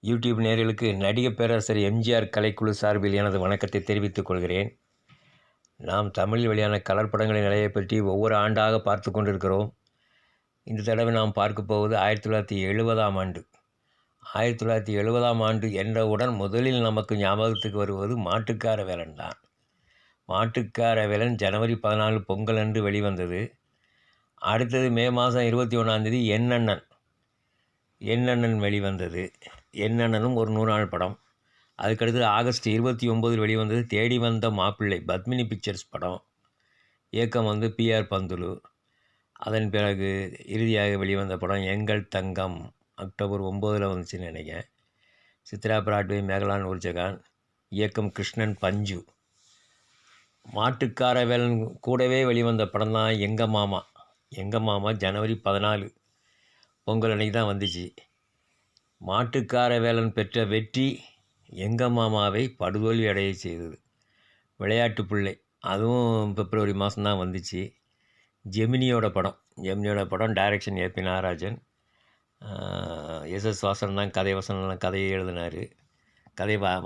YouTube நேயர்களுக்கு நடிகர் பேரரசர் எம்ஜிஆர் கலைக்குழு சார்பில் எனது வணக்கத்தை தெரிவித்துக் கொள்கிறேன். நாம் தமிழில் வெளியான கலர் படங்களின் நிலையை பற்றி ஒவ்வொரு ஆண்டாக பார்த்து கொண்டிருக்கிறோம். இந்த தடவை நாம் பார்க்க போவது 1970ஆம் ஆண்டு. 1970ஆம் ஆண்டு என்றவுடன் முதலில் நமக்கு ஞாபகத்துக்கு வருவது மாட்டுக்கார வேலன் தான். மாட்டுக்கார வேலன் ஜனவரி 14 பொங்கல் அன்று வெளிவந்தது. அடுத்தது மே மாதம் 21ஆம் தேதி என் அண்ணன் வெளிவந்தது. என் அண்ணனும் ஒரு 100 நாள் படம். அதுக்கடுத்து ஆகஸ்ட் 29 வெளிவந்தது தேடி வந்த மாப்பிள்ளை, பத்மினி பிக்சர்ஸ் படம். இயக்கம் பிஆர் பந்துலு. அதன் பிறகு இறுதியாக வெளிவந்த படம் எங்கள் தங்கம், அக்டோபர் 9 வந்துச்சுன்னு நினைக்கிறேன். சித்ரா பிராட்வே, மேகலா நூர்ஜஹான். இயக்கம் கிருஷ்ணன் பஞ்சு. மாட்டுக்கார வேலன் கூடவே வெளிவந்த படம் தான் எங்கள் மாமா. எங்கள் மாமா ஜனவரி 14 பொங்கல் அன்னைக்கு தான் வந்துச்சு. மாட்டுக்கார வேலன் பெற்ற வெற்றி எங்கள் மாமாவை படுதோல்வி அடைய செய்தது. விளையாட்டு பிள்ளை அதுவும் பிப்ரவரி மாதம்தான் வந்துச்சு. ஜெமினியோட படம் direction A P Nagarajan. S S Vasan தான் கதையை எழுதினார்.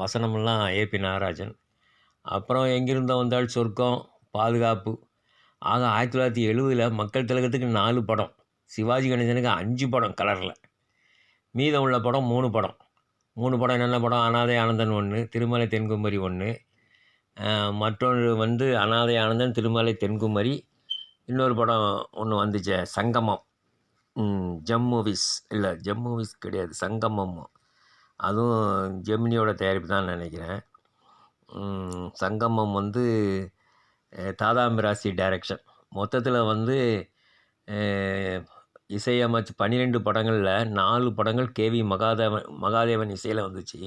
வசனமெல்லாம் ஏபி நாகராஜன். அப்புறம் எங்கிருந்தோ வந்தால் சொர்க்கம், பாதுகாப்பு. ஆக 1970 மக்கள் திலகத்துக்கு 4 படம், சிவாஜி கணேசனுக்கு 5 படம் கலரில். மீதம் உள்ள படம் 3 படம். 3 படம் என்னென்ன படம்? அனாதை ஆனந்தன் 1, திருமலை தென்குமரி 1, மற்றொன்று அனாதை ஆனந்தன், திருமலை தென்குமரி. இன்னொரு படம் ஒன்று வந்துச்சு, சங்கமம். ஜம்மூவிஸ் கிடையாது, சங்கமம். அதுவும் ஜெமினியோட தயாரிப்பு தான் நினைக்கிறேன். சங்கமம் தாதாமிராசி டைரக்ஷன். மொத்தத்தில் இசையமைச்சு 12 படங்களில் 4 படங்கள் கேவி மகாதேவன் இசையில் வந்துச்சு.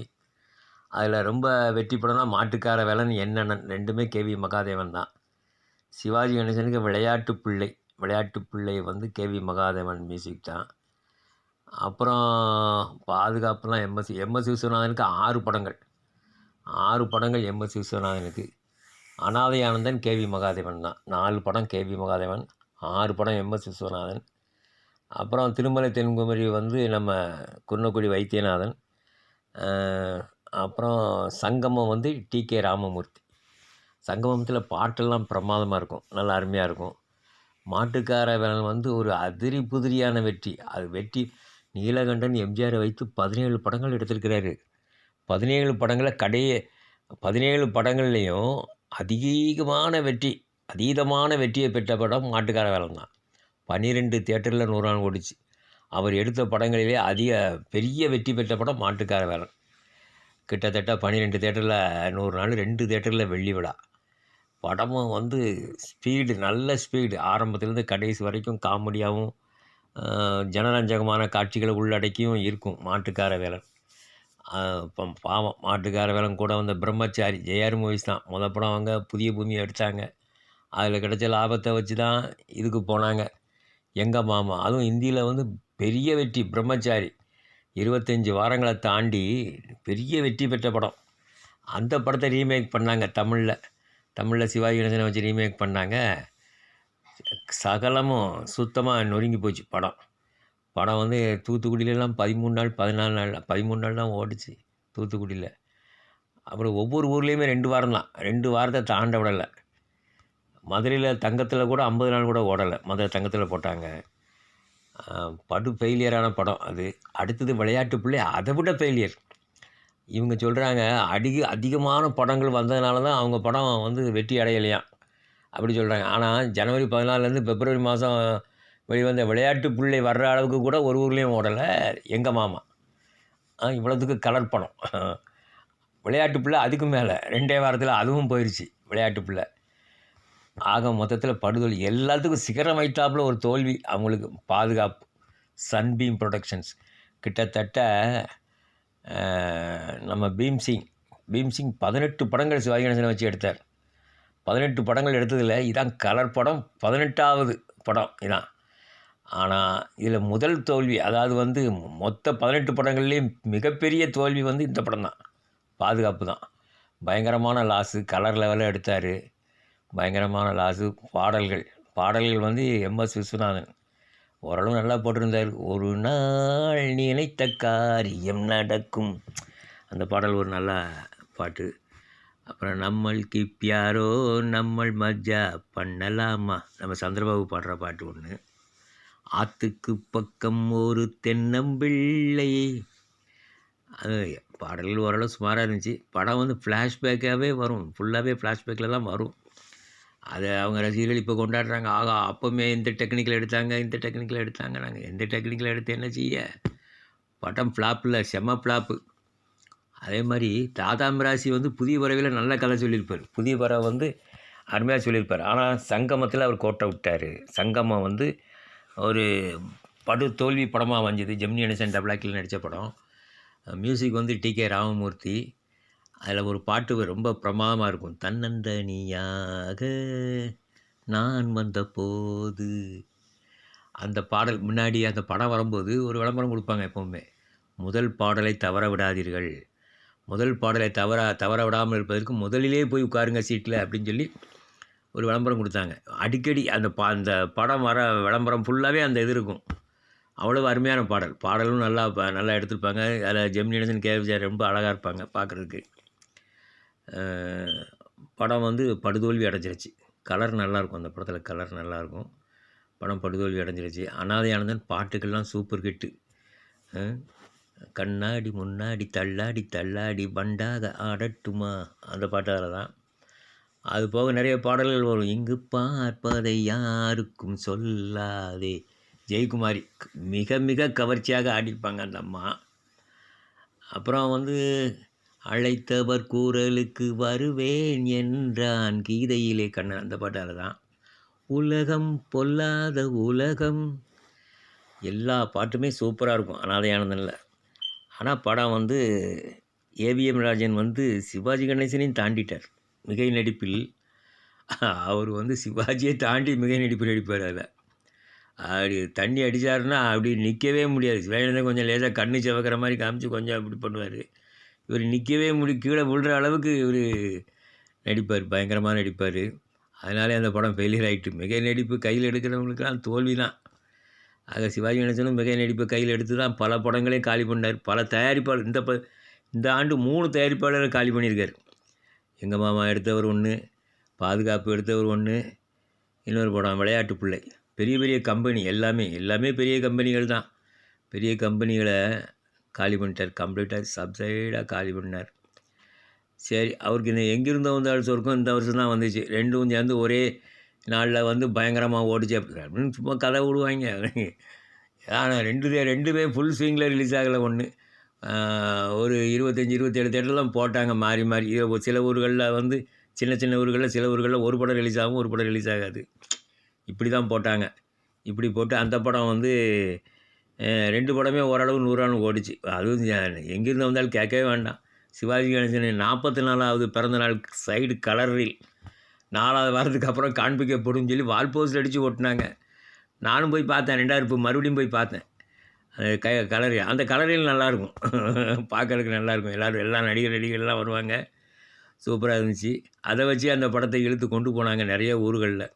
அதில் ரொம்ப வெற்றி படம்னா மாட்டுக்கார வேலன், என் அண்ணன், ரெண்டுமே கேவி மகாதேவன் தான். சிவாஜி கணேசனுக்கு விளையாட்டு பிள்ளை கேவி மகாதேவன் மியூசிக் தான். அப்புறம் பாதுகாப்புலாம் எம்எஸ் விஸ்வநாதனுக்கு 6 படங்கள் எம்எஸ் விஸ்வநாதனுக்கு. அனாதை ஆனந்தன் கேவி மகாதேவன் தான். 4 படம் கேவி மகாதேவன், 6 படம் எம்எஸ் விஸ்வநாதன். அப்புறம் திருமலை தென்குமரி நம்ம குன்னக்குடி வைத்தியநாதன். அப்புறம் சங்கமம் டிகே ராமமூர்த்தி. சங்கமத்தில் பாட்டெல்லாம் பிரமாதமாக இருக்கும், நல்லா அருமையாக இருக்கும். மாட்டுக்கார வேலன் ஒரு அதிரி புதிரியான வெற்றி. அது வெற்றி நீலகண்டன் எம்ஜிஆரை வைத்து 17 படங்கள் எடுத்திருக்கிறாரு. 17 படங்கள்லேயும் அதீதமான வெற்றியை பெற்ற படம் மாட்டுக்கார வேலன் தான். 12 தியேட்டரில் 100 நாள் ஓடிச்சு. அவர் எடுத்த படங்களிலே பெரிய வெற்றி பெற்ற படம் மாட்டுக்கார வேலன். கிட்டத்தட்ட 12 தியேட்டரில் 100 நாள், 2 தியேட்டரில் வெள்ளி விழா. படமும் நல்ல ஸ்பீடு. ஆரம்பத்துலேருந்து கடைசி வரைக்கும் காமெடியாகவும் ஜனரஞ்சகமான காட்சிகளை உள்ளடக்கியும் இருக்கும் மாட்டுக்கார வேலன். பாவம், மாட்டுக்கார வேலன் கூட பிரம்மச்சாரி ஜெயார் மூவிஸ் தான் படம். புதிய பூமியை எடுத்தாங்க. அதில் கிடைச்ச லாபத்தை வச்சு தான் இதுக்கு போனாங்க. எங்கள் மாமா, அதுவும் இந்தியில் பெரிய வெற்றி. பிரம்மச்சாரி 25 வாரங்களை தாண்டி பெரிய வெற்றி பெற்ற படம். அந்த படத்தை ரீமேக் பண்ணாங்க தமிழில் சிவாஜி கணேசனை வச்சு ரீமேக் பண்ணாங்க. சகலமும் சுத்தமாக நொறுங்கி போச்சு படம். தூத்துக்குடியிலலாம் 13 நாள் 14 நாள் 13 நாள் தான் ஓடிச்சு தூத்துக்குடியில். அப்புறம் ஒவ்வொரு ஊர்லேயுமே 2 வாரம் தான், 2 வாரத்தை தாண்ட விடலை. மதுரையில் தங்கத்தில் கூட 50 நாள் கூட ஓடலை. மதுரை தங்கத்தில் போட்டாங்க. படு ஃபெயிலியரான படம் அது. அடுத்தது விளையாட்டு பிள்ளை, அதை விட ஃபெயிலியர். இவங்க சொல்கிறாங்க அதிகமான படங்கள் வந்ததுனால தான் அவங்க படம் வெற்றி அடையலையாம், அப்படி சொல்கிறாங்க. ஆனால் ஜனவரி 14 பிப்ரவரி மாதம் வெளிவந்த விளையாட்டு பிள்ளை வர்ற அளவுக்கு கூட ஒரு ஊர்லேயும் ஓடலை எங்கள் மாமா. இவ்வளோத்துக்கு கலர் படம். விளையாட்டு பிள்ளை அதுக்கு மேலே 2 வாரத்தில் அதுவும் போயிடுச்சு விளையாட்டு பிள்ளை. ஆக மொத்தத்தில் படுதோல்வி. எல்லாத்துக்கும் சிகரம் வைத்தாப்பில் ஒரு தோல்வி அவங்களுக்கு. பாதுகாப்பு, சன்பீம் ப்ரொடக்ஷன்ஸ். கிட்டத்தட்ட நம்ம பீம்சிங் 18 படங்கள் சிவாஜி கணேசனை வச்சு எடுத்தார். 18 படங்கள் எடுத்ததில் இதான் கலர் படம், 18வது படம் இதான். ஆனால் இதில் முதல் தோல்வி, அதாவது மொத்த 18 படங்கள்லேயும் மிகப்பெரிய தோல்வி இந்த படம் தான், பாதுகாப்பு தான். பயங்கரமான லாஸு. கலர் லெவலில் எடுத்தார், பயங்கரமான லாஸு. பாடல்கள் எம்எஸ் விஸ்வநாதன். ஓரளவு நல்லா போட்டிருந்தார். ஒரு நாள் நினைத்த காரியம் நடக்கும். அந்த பாடல் ஒரு நல்ல பாட்டு. அப்புறம் நம்மளுக்கு பியாரோ நம்மள் மஜா பண்ணலாமா, நம்ம சந்திரபாபு பாடுற பாட்டு ஒன்று. ஆத்துக்கு பக்கம் ஒரு தென்னம்பிள்ளை. அது பாடல்கள் ஓரளவு சுமாராக இருந்துச்சு. படம் வந்து ஃப்ளாஷ்பேக்காகவே வரும், ஃபுல்லாகவே ஃப்ளாஷ்பேக்கில் தான் வரும். அதை அவங்க ரசிகர்கள் இப்போ கொண்டாடுறாங்க. ஆகா, அப்போவுமே இந்த டெக்னிக்கில் எடுத்தாங்க, இந்த டெக்னிக்கில் எடுத்தாங்க. நாங்கள் எந்த டெக்னிக்கில் எடுத்து என்ன செய்ய, படம் ஃப்ளாப்பில் செம்ம ஃப்ளாப்பு. அதே மாதிரி தாதாமிராசி வந்து புதிய பறவையில் நல்ல கதை சொல்லியிருப்பார். புதிய பறவை வந்து அருமையாக சொல்லியிருப்பார். ஆனால் சங்கமத்தில் அவர் கோட்டை விட்டார். சங்கமம் வந்து ஒரு படு தோல்வி படமாக அமைஞ்சது. ஜெமினி கணேசன் டபுளாக்கில் நடித்த படம். மியூசிக் வந்து டி.கே. ராமமூர்த்தி. அதில் ஒரு பாட்டு ரொம்ப பிரமாதமாக இருக்கும். தன்னந்தனியாக நான் வந்த போது. அந்த பாடல் முன்னாடி அந்த படம் வரும்போது ஒரு விளம்பரம் கொடுப்பாங்க எப்போவுமே. முதல் பாடலை தவற விடாதீர்கள், முதல் பாடலை தவற விடாமல் இருப்பதற்கு முதலிலே போய் உட்காருங்க சீட்டில் அப்படின்னு சொல்லி ஒரு விளம்பரம் கொடுத்தாங்க. அடிக்கடி அந்த படம் வர விளம்பரம் ஃபுல்லாகவே அந்த இது இருக்கும். அவ்வளோ அருமையான பாடலும் நல்லா எடுத்திருப்பாங்க. அதில் ஜெமினி கணேசன், கே விஜயா ரொம்ப அழகாக இருப்பாங்க பார்க்குறதுக்கு. படம் வந்து படுதோல்வி அடைஞ்சிருச்சு. கலர் நல்லாயிருக்கும், அந்த படத்தில் கலர் நல்லாயிருக்கும். படம் படுதோல்வி அடைஞ்சிருச்சு. அனாதை ஆனந்தன் பாட்டுக்கெல்லாம் சூப்பர் ஹிட்டு. கண்ணாடி முன்னாடி தள்ளாடி தள்ளாடி பண்டாக ஆடட்டுமா, அந்த பாட்டு அதில் தான். அது போக நிறைய பாடல்கள் வரும். இங்கு பார்ப்பதை யாருக்கும் சொல்லாதே, ஜெயக்குமாரி மிக மிக கவர்ச்சியாக ஆடிப்பாங்க அந்த அம்மா. அப்புறம் வந்து அழைத்தவர் கூறலுக்கு வருவேன் என்றான் கீதையிலே கண்ணன், அந்த பாட்டால் தான். உலகம் பொல்லாத உலகம், எல்லா பாட்டுமே சூப்பராக இருக்கும் அனாதை ஆனந்தனில். ஆனால் படம் வந்து ஏவிஎம் ராஜன் வந்து சிவாஜி கணேசனையும் தாண்டிட்டார் மிகை நடிப்பில். அவர் வந்து சிவாஜியை தாண்டி மிகை நடிப்பு நடிப்பார். அதில் அப்படி தண்ணி அடித்தாருன்னா அப்படி நிற்கவே முடியாது. சிவாஜி கொஞ்சம் லேசாக கண்ணு செவக்கிற மாதிரி காமிச்சு கொஞ்சம் அப்படி பண்ணுவார். இவர் நிற்கவே கீழே விழுற அளவுக்கு இவர் நடிப்பார், பயங்கரமாக நடிப்பார். அதனாலே அந்த படம் ஃபெயிலியர் ஆகிட்டு. மிகை நடிப்பு கையில் எடுக்கிறவங்களுக்கெல்லாம் தோல்வி தான். ஆக சிவாஜி கணேசனும் மிகை நடிப்பை கையில் எடுத்து தான் பல படங்களையும் காலி பண்ணார். பல தயாரிப்பாளர் இந்த ஆண்டு 3 தயாரிப்பாளரை காலி பண்ணியிருக்கார். எங்கள் மாமா எடுத்தவர் ஒன்று, பாதுகாப்பு எடுத்தவர் ஒன்று, இன்னொரு படம் விளையாட்டு பிள்ளை. பெரிய பெரிய கம்பெனி எல்லாமே பெரிய கம்பெனிகள் தான். பெரிய கம்பெனிகளை காலி பண்ணிட்டார். கம்ப்ளீட்டாக சப்சைடாக காலி பண்ணார். சரி, அவருக்கு இந்த எங்கிருந்தோ வந்தாலும் சொர்க்கம் இந்த வருஷம் தான் வந்துச்சு. ரெண்டும் சேர்ந்து ஒரே நாளில் வந்து பயங்கரமாக ஓடிச்சு அப்படின்னு சும்மா கதை விடுவாங்க. ஆனால் ரெண்டுமே ஃபுல் ஸ்விங்கில் ரிலீஸ் ஆகலை. ஒன்று ஒரு 25-27 தேட்டர்லாம் போட்டாங்க மாறி மாறி. சில ஊர்களில் வந்து சின்ன ஊர்களில், சில ஊர்களில் ஒரு படம் ரிலீஸ் ஆகும், ஒரு படம் ரிலீஸ் ஆகாது. இப்படி தான் போட்டாங்க. இப்படி போட்டு அந்த படம் வந்து 2 படமே ஓரளவு 100 நாள் ஓடிச்சு. அதுவும் எங்கிருந்து வந்தாலும் கேட்கவே வேண்டாம். சிவாஜி கணேசன் 44வது பிறந்தநாள் சைடு கலரில் 4வது வாரத்துக்கு அப்புறம் காண்பிக்கப்படும் சொல்லி வால் போஸ்ட் அடித்து ஓட்டினாங்க. நானும் போய் பார்த்தேன். 2 மறுபடியும் போய் பார்த்தேன். கலரி அந்த கலரில் நல்லாயிருக்கும், பார்க்குறதுக்கு நல்லாயிருக்கும். எல்லா நடிகர்கள்லாம் வருவாங்க. சூப்பராக இருந்துச்சு. அதை வச்சு அந்த படத்தை இழுத்து கொண்டு போனாங்க நிறைய ஊர்களில்.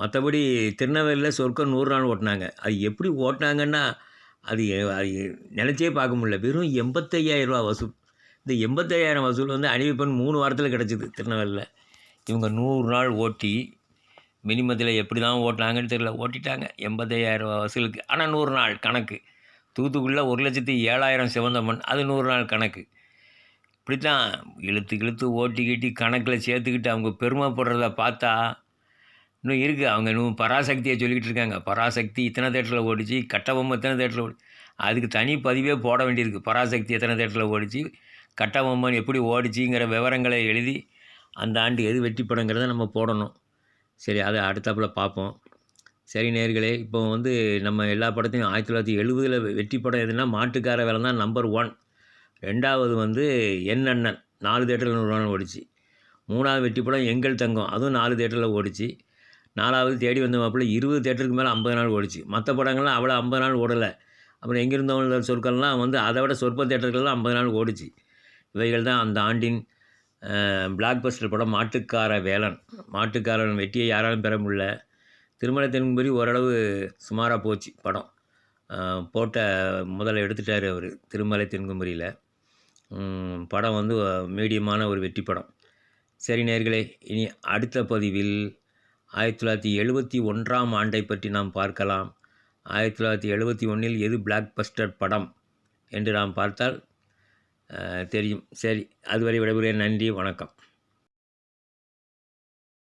மற்றபடி திருநெல்வேலியில் சொர்க்கம் 100 நாள் ஓட்டினாங்க. அது எப்படி ஓட்டினாங்கன்னா அது நினச்சே பார்க்க முடியல. வெறும் 85,000 வசூல். இந்த 85,000 வசூல் வந்து அணிவிப்பெண் 3 வாரத்தில் கிடச்சிது திருநெல்வேலியில். இவங்க 100 நாள் ஓட்டி மினிமத்தில் எப்படி தான் ஓட்டினாங்கன்னு தெரியல, ஓட்டிட்டாங்க 85,000 வசூலுக்கு. ஆனால் 100 நாள் கணக்கு. தூத்துக்குடியில் 1,07,000 சிவந்த மண், அது 100 நாள் கணக்கு. இப்படித்தான் இழுத்து ஓட்டிக்கிட்டு கணக்கில் சேர்த்துக்கிட்டு அவங்க பெருமைப்படுறத பார்த்தா இன்னும் இருக்குது. அவங்க இன்னும் பராசக்தியை சொல்லிக்கிட்டு இருக்காங்க. பராசக்தி இத்தனை தேட்டரில் ஓடிச்சு, கட்டபொம்மை எத்தனை தேட்டரில் ஓடி, அதுக்கு தனி பதிவே போட வேண்டியிருக்கு. பராசக்தி எத்தனை தேட்டரில் ஓடிச்சு, கட்டபொம்மன் எப்படி ஓடிச்சிங்கிற விவரங்களை எழுதி அந்த ஆண்டு எது வெற்றி படங்கிறத நம்ம போடணும். சரி, அதை அடுத்தாப்பில் பார்ப்போம். சரி நேயர்களே, இப்போ வந்து நம்ம எல்லா படத்தையும் 1970 வெற்றி படம் எதுனா மாட்டுக்கார வேலை தான் நம்பர் 1. 2வது வந்து என் அண்ணன் 4 தேட்டரில் 100 நாள் ஓடிச்சு. 3வது வெற்றி படம் எங்கள் தங்கம், அதுவும் 4 தேட்டரில் ஓடிச்சு. 4வது தேடி வந்த மாப்பிள்ளை 20 தேட்டருக்கு மேலே 50 நாள் ஓடிச்சு. மற்ற படங்கள்லாம் அவ்வளோ 50 நாள் ஓடலை. அப்புறம் எங்கிருந்தவங்க சொற்கள்லாம் வந்து அதை விட சொற்ப தேட்டர்கள்லாம் 50 நாள் ஓடிச்சு. இவைகள் தான் அந்த ஆண்டின் பிளாக் பஸ்டர் படம் மாட்டுக்கார வேலன். மாட்டுக்காரன் வெற்றியை யாராலும் பெற முடியல. திருமலை தென்குமரி ஓரளவு சுமாராக போச்சு படம். போட்ட முதல்ல எடுத்துட்டார் அவர் திருமலை தென்குமரியில். படம் வந்து மீடியமான ஒரு வெற்றி படம். சரி நேயர்களே, இனி அடுத்த பதிவில் 1971ஆம் ஆண்டை பற்றி நாம் பார்க்கலாம். 1971இல் எது பிளாக் பஸ்டர் படம் என்று நாம் பார்த்தால் தெரியும். சரி, அதுவரை விடைபெறுகிறேன். நன்றி, வணக்கம்.